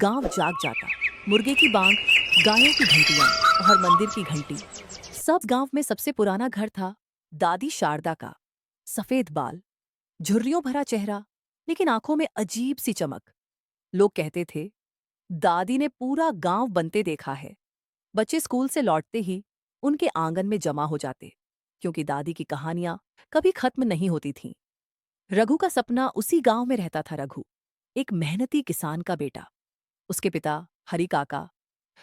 गांव जाग जाता। मुर्गे की बांग, गायों की घंटियां और मंदिर की घंटी। सब गांव में सबसे पुराना घर था दादी शारदा का। सफेद बाल, झुर्रियों भरा चेहरा, लेकिन आंखों में अजीब सी चमक। लोग कहते थे दादी ने पूरा गांव बनते देखा है। बच्चे स्कूल से लौटते ही उनके आंगन में जमा हो जाते, क्योंकि दादी की कहानियां कभी खत्म नहीं होती थीं। रघु का सपना उसी गांव में रहता था। रघु एक मेहनती किसान का बेटा। उसके पिता हरि काका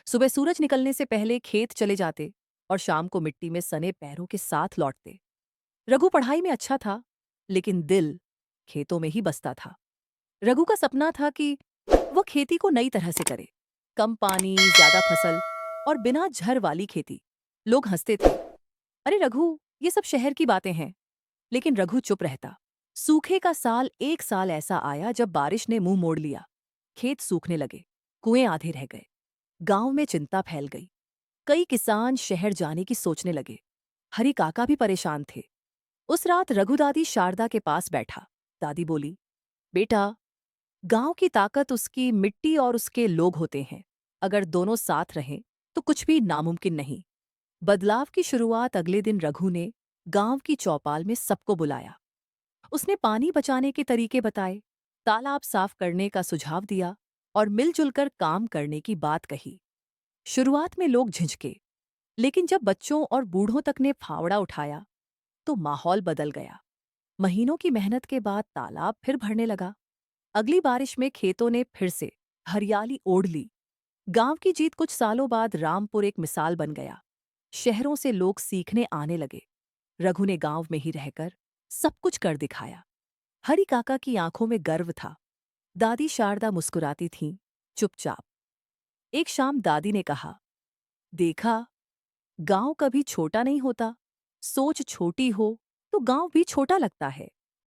सुबह सूरज निकलने से पहले खेत चले जाते और शाम को मिट्टी में सने पैरों के साथ लौटते। रघु पढ़ाई में अच्छा था, लेकिन दिल खेतों में ही बसता था। रघु का सपना था कि वो खेती को नई तरह से करे। कम पानी, ज्यादा फसल और बिना झर वाली खेती। लोग हंसते थे, अरे रघु, ये सब शहर की बातें हैं। लेकिन रघु चुप रहता। सूखे का साल एक साल ऐसा आया जब बारिश ने मुंह मोड़ लिया। खेत सूखने लगे, कुएं आधे रह गए, गांव में चिंता फैल गई। कई किसान शहर जाने की सोचने लगे। हरि काका भी परेशान थे। उस रात रघु दादी शारदा के पास बैठा। दादी बोली, बेटा, गांव की ताकत उसकी मिट्टी और उसके लोग होते हैं। अगर दोनों साथ रहें तो कुछ भी नामुमकिन नहीं। बदलाव की शुरुआत अगले दिन रघु ने गांव की चौपाल में सबको बुलाया। उसने पानी बचाने के तरीके बताए, तालाब साफ करने का सुझाव दिया और मिलजुल कर काम करने की बात कही। शुरुआत में लोग झिझके, लेकिन जब बच्चों और बूढ़ों तक ने फावड़ा उठाया तो माहौल बदल गया। महीनों की मेहनत के बाद तालाब फिर भरने लगा। अगली बारिश में खेतों ने फिर से हरियाली ओढ़ ली। गांव की जीत कुछ सालों बाद रामपुर एक मिसाल बन गया। शहरों से लोग सीखने आने लगे। रघु ने गांव में ही रहकर सब कुछ कर दिखाया। हरि काका की आंखों में गर्व था। दादी शारदा मुस्कुराती थीं, चुपचाप। एक शाम दादी ने कहा, देखा, गांव कभी छोटा नहीं होता। सोच छोटी हो तो गांव भी छोटा लगता है।